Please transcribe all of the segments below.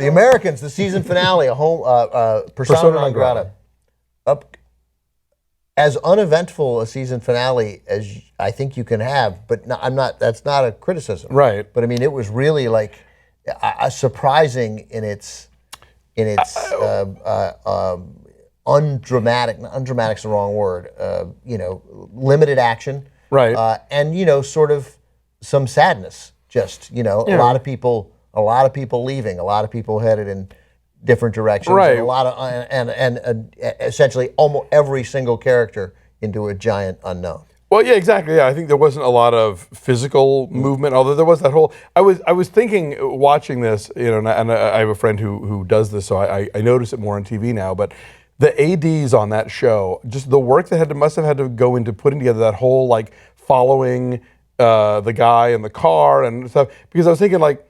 The Americans, the season finale, a home persona non grata. Up as uneventful a season finale as I think you can have, but no, I'm not. That's not a criticism, right? But I mean, it was really like surprising in its undramatic. Undramatic's the wrong word. Limited action, right? And sort of some sadness. Just a lot of people leaving, a lot of people headed in different directions, right? And a lot of and essentially almost every single character into a giant unknown. Well, yeah, exactly. Yeah, I think there wasn't a lot of physical movement, although there was that whole. I was thinking watching this, and I have a friend who does this, so I notice it more on TV now. But the ADs on that show, just the work that must have had to go into putting together that whole like following the guy in the car and stuff. Because I was thinking like,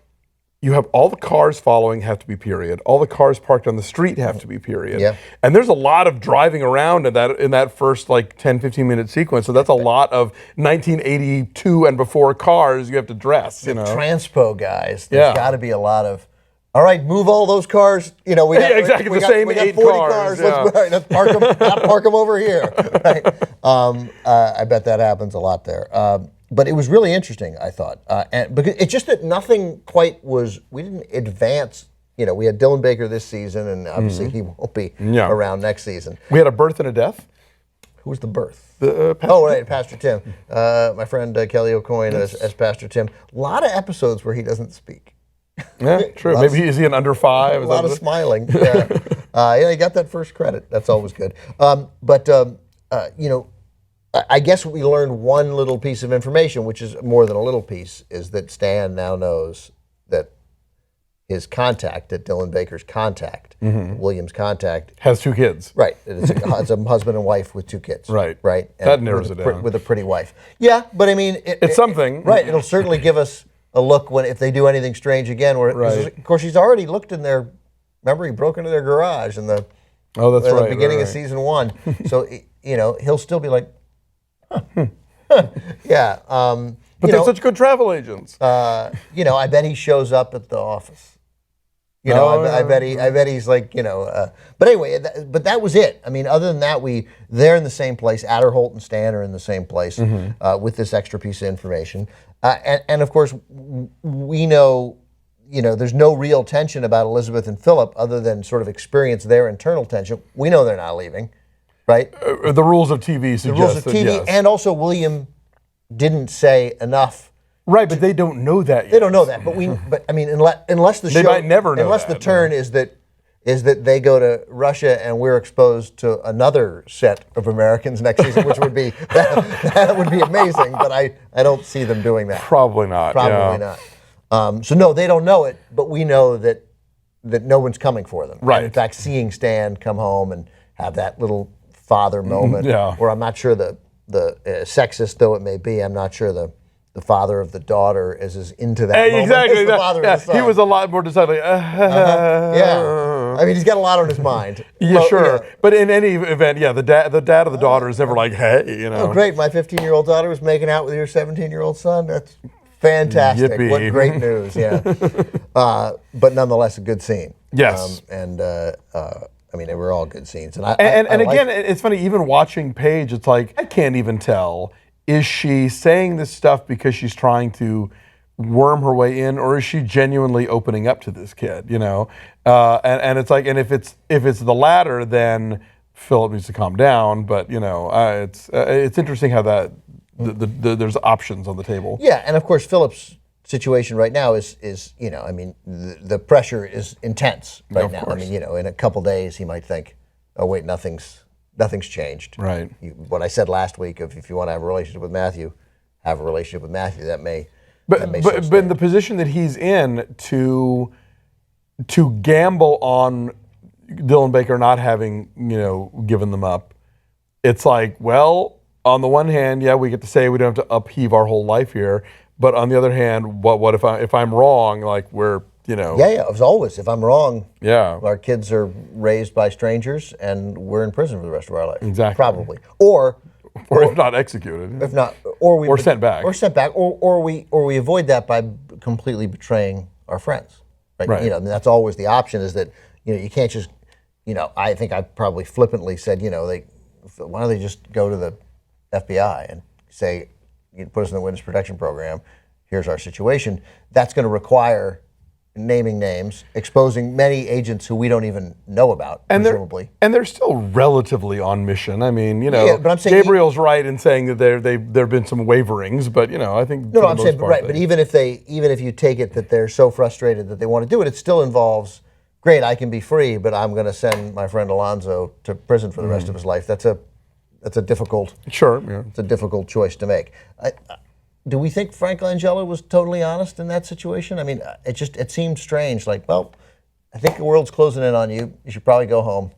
you have all the cars following have to be period. All the cars parked on the street have to be period. Yeah. And there's a lot of driving around in that first like 10, 15 minute sequence. So that's a lot of 1982 and before cars you have to dress, Transpo guys, there's got to be a lot of, all right, move all those cars. We got, exactly we the got, same we got 8 40 cars. Let's park them, not park them over here. Right? I bet that happens a lot there. But it was really interesting, I thought, and because it's just that nothing quite was. We didn't advance. We had Dylan Baker this season, and obviously he won't be around next season. We had a birth and a death. Who was the birth? Pastor Tim. My friend Kelly O'Coin as Pastor Tim. A lot of episodes where he doesn't speak. Yeah, true. Maybe is he an under 5? A lot of smiling. Yeah, he got that first credit. That's always good. I guess we learned one little piece of information, which is more than a little piece, is that Stan now knows that his contact, that Dylan Baker's contact, William's contact, has 2 kids. Right. It's a husband and wife with 2 kids. Right. Right. And that narrows it down. With a pretty wife. Yeah, but I mean... It's something. Right. It'll certainly give us a look if they do anything strange again. Of course, he's already looked in their... Remember, he broke into their garage in the... the beginning of season 1. So, he'll still be like... Yeah. But they're such good travel agents. I bet he shows up at the office. I bet he's like, but anyway, but that was it. I mean, other than that, they're in the same place. Adderholt and Stan are in the same place with this extra piece of information. And of course, we know, there's no real tension about Elizabeth and Philip other than sort of experience their internal tension. We know they're not leaving. Right? The rules of TV suggest the rules of TV, yes. And also William didn't say enough. Right, but they don't know that yet. They don't know that, but I mean, unless the they might never know unless that, the turn is that they go to Russia and we're exposed to another set of Americans next season, which would be that would be amazing. But I don't see them doing that. Probably not. Not. So no, they don't know it, but we know that no one's coming for them. Right. And in fact, seeing Stan come home and have that little father moment, where I'm not sure the sexist though it may be, I'm not sure the father of the daughter is as into that moment exactly. as the father of the son. He was a lot more decidedly. Yeah, I mean he's got a lot on his mind. Sure. But in any event, the dad of the daughter is never like, hey, Oh, great! My 15-year-old daughter was making out with your 17-year-old son. That's fantastic. Yippee. What great news! Yeah, but nonetheless a good scene. Yes, I mean, they were all good scenes. And again, it's funny, even watching Paige, it's like, I can't even tell. Is she saying this stuff because she's trying to worm her way in, or is she genuinely opening up to this kid, And it's like, and if it's the latter, then Philip needs to calm down. But, it's interesting how that there's options on the table. Yeah, and of course, Philip's situation right now is I mean, the pressure is intense right now. Course. I mean, in a couple days he might think, oh wait, nothing's changed. Right. What I said last week of if you want to have a relationship with Matthew, have a relationship with Matthew. That may. But in the position that he's in to gamble on Dylan Baker not having given them up, it's like, well, on the one hand, we get to say we don't have to upheave our whole life here. But on the other hand, what if I'm wrong? Like we're as always, if I'm wrong, our kids are raised by strangers and we're in prison for the rest of our life. Exactly, probably, or if not executed, if not, or sent back, or we avoid that by completely betraying our friends. right? Right. You know, and that's always the option is that, you know, you can't just, you know, I think I probably flippantly said, you know, why don't they just go to the FBI and say, you put us in the witness protection program, here's our situation. That's going to require naming names, exposing many agents who we don't even know about, and presumably. They're still relatively on mission. I mean, you know, Yeah, but I'm saying Gabriel's right in saying that there have been some waverings, but you know, I think no, I'm saying right. But even if you take it that they're so frustrated that they want to do it, it still involves. Great, I can be free, but I'm going to send my friend Alonso to prison for the rest of his life. That's a difficult. Sure, yeah. It's a difficult choice to make. Do we think Frank Langella was totally honest in that situation? I mean, it seemed strange. Like, well, I think the world's closing in on you. You should probably go home.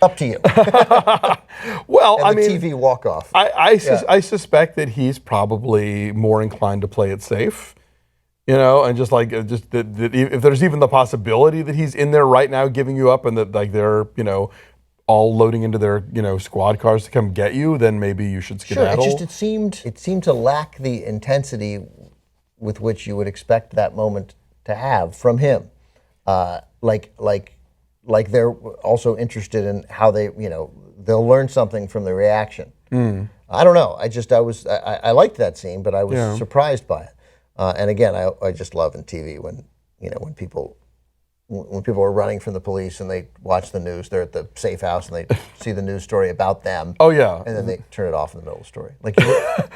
Up to you. Well, and the TV walk off. I suspect that he's probably more inclined to play it safe. You know, and just that if there's even the possibility that he's in there right now giving you up, and that like they're, you know, all loading into their, you know, squad cars to come get you, then maybe you should skedaddle. Sure, it seemed to lack the intensity with which you would expect that moment to have from him. Like they're also interested in how they, you know, they'll learn something from the reaction. I don't know. I liked that scene, but I was surprised by it. And again, I just love in TV when, you know, when people are running from the police and they watch the news, they're at the safe house and they see the news story about them. Oh yeah. And then they turn it off in the middle of the story. Like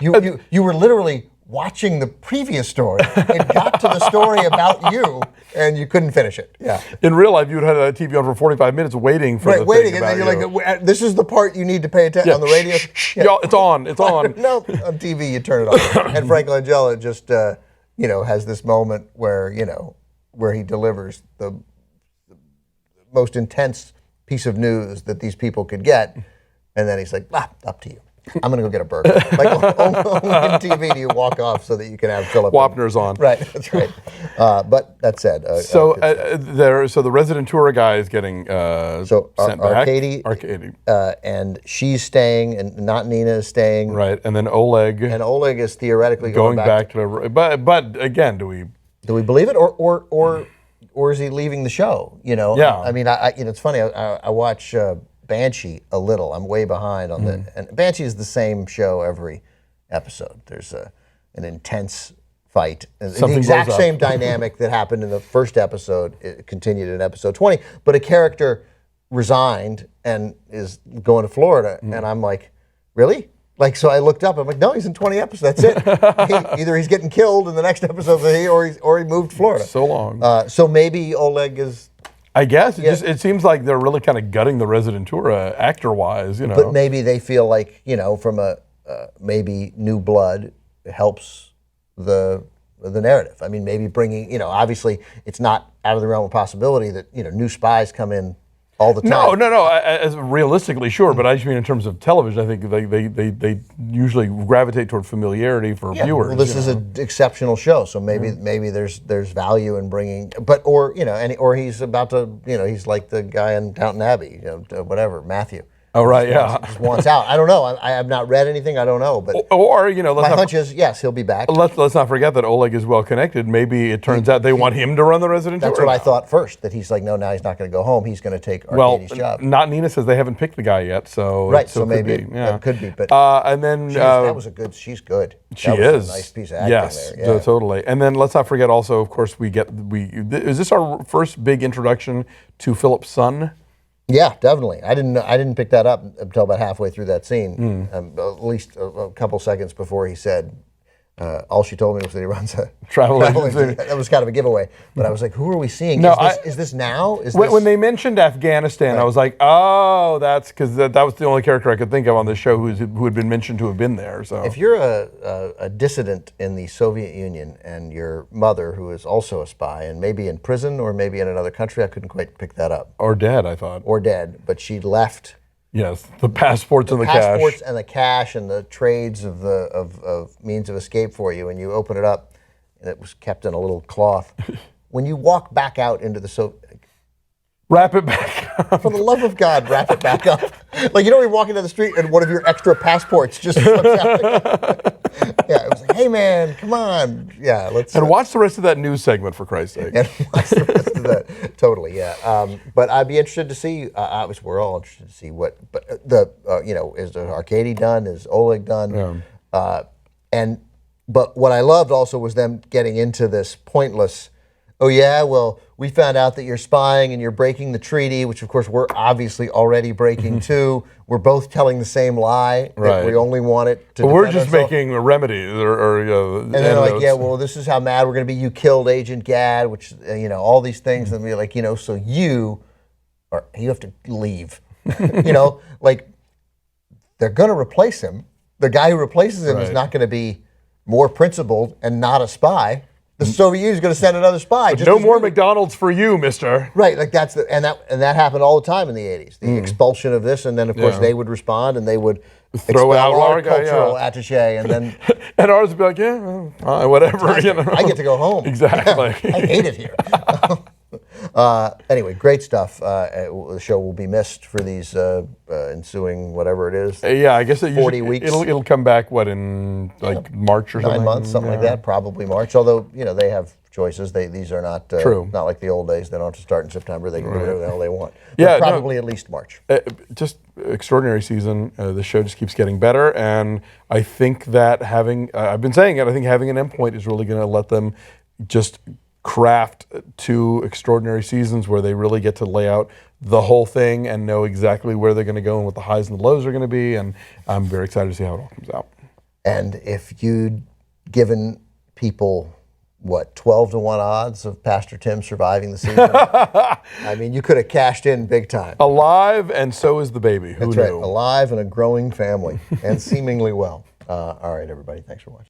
you were literally watching the previous story. It got to the story about you and you couldn't finish it. Yeah. In real life, you'd have that TV on for 45 minutes waiting for the waiting, thing and then about you're like, this is the part you need to pay attention on the radio. Yeah. It's on. It's on. No, on TV you turn it off. And Frank Langella just, you know, has this moment where, you know, where he delivers the most intense piece of news that these people could get, and then he's like, up to you. I'm going to go get a burger. Like, only on TV do you walk off so that you can have Philip. Wapner's on. Right, that's right. But that said. So the resident tour guy is getting sent back. Arcady. And she's staying, and not Nina is staying. Right, and then Oleg. And Oleg is theoretically going back to but again, do we believe it, or is he leaving the show? You know. Yeah. I mean, you know, it's funny. I watch Banshee a little. I'm way behind on and Banshee is the same show every episode. There's an intense fight. The exact same dynamic that happened in the first episode, it continued in episode 20, but a character resigned and is going to Florida, and I'm like, really? Like, so I looked up, I'm like, no, he's in 20 episodes, that's it. Either he's getting killed in the next episode or he moved to Florida. So long. So maybe Oleg is... I guess it seems like they're really kind of gutting the Residentura actor-wise, you know. But maybe they feel like, you know, from maybe new blood helps the narrative. I mean, maybe bringing, you know, obviously it's not out of the realm of possibility that, you know, new spies come in all the time. No. As realistically, sure, but I just mean in terms of television, I think they usually gravitate toward familiarity for viewers. Well, this is an exceptional show, so maybe there's value in bringing, or he's about to, you know, he's like the guy in Downton Abbey, you know, whatever, Matthew. Oh, right, Just wants out. I don't know. I have not read anything. I don't know. But or you know, my hunch is yes, he'll be back. Let's not forget that Oleg is well connected. Maybe it turns out they want him to run the Residentura. That's what I thought first. That he's like, no, now he's not going to go home. He's going to take Arcady's job. Not Nina says they haven't picked the guy yet, so right. So maybe it could be. But and then that was a good. She's good. She is a nice piece of acting there. Yeah. Totally. And then let's not forget also, of course, is this our first big introduction to Philip's son? Yeah, definitely. I didn't pick that up until about halfway through that scene. At least a couple seconds before he said, all she told me was that he runs a travel agency. That was kind of a giveaway. But I was like, who are we seeing? No, is this now? When they mentioned Afghanistan, I was like, oh, that's because that was the only character I could think of on the show who had been mentioned to have been there. So if you're a dissident in the Soviet Union and your mother, who is also a spy, and maybe in prison or maybe in another country, I couldn't quite pick that up. Or dead, I thought. Or dead, but she left. Yes, the passports and the cash. Passports and the cash and the trades of means of escape for you, and you open it up, and it was kept in a little cloth. When you walk back out into the wrap it back up. For the love of God, wrap it back up. Like, you know, you're walking down the street and one of your extra passports just slips out. Yeah, it was like, hey man, come on, yeah, let's. And watch the rest of that news segment for Christ's sake. And watch the rest of that. Totally, yeah. But I'd be interested to see. Obviously, we're all interested to see what. But is the Arcady done? Is Oleg done? Yeah. But what I loved also was them getting into this pointless. Oh yeah, well, we found out that you're spying and you're breaking the treaty, which of course we're obviously already breaking too. We're both telling the same lie. Right. That we only want it to. But we're just ourselves. making remedies And they're like, yeah, well, this is how mad we're going to be. You killed Agent Gaad, which all these things, and be like, so you have to leave. Like they're going to replace him. The guy who replaces him is not going to be more principled and not a spy. The Soviet Union is going to send another spy. No more McDonald's for you, mister. Right, like and that happened all the time in the 80s. The expulsion of this, and then of course they would respond and they would throw out our cultural attaché, and then and ours would be like, whatever. I get to go home. Exactly. I hate it here. Anyway, great stuff. The show will be missed for these ensuing whatever it is. Yeah, I guess 40 weeks. It'll come back in March or 9 something. 9 months, something like that. Probably March. Although they have choices. These are not true. Not like the old days. They don't have to start in September. They can do whatever the hell they want. Yeah, but probably at least March. Just extraordinary season. The show just keeps getting better, and I think that I've been saying it. I think having an endpoint is really going to let them just craft 2 extraordinary seasons where they really get to lay out the whole thing and know exactly where they're going to go and what the highs and the lows are going to be. And I'm very excited to see how it all comes out. And if you'd given people 12-1 odds of Pastor Tim surviving the season, I mean, you could have cashed in big time. Alive, and so is the baby. Who That's knew? right. Alive and a growing family, and seemingly well. All right, everybody. Thanks for watching.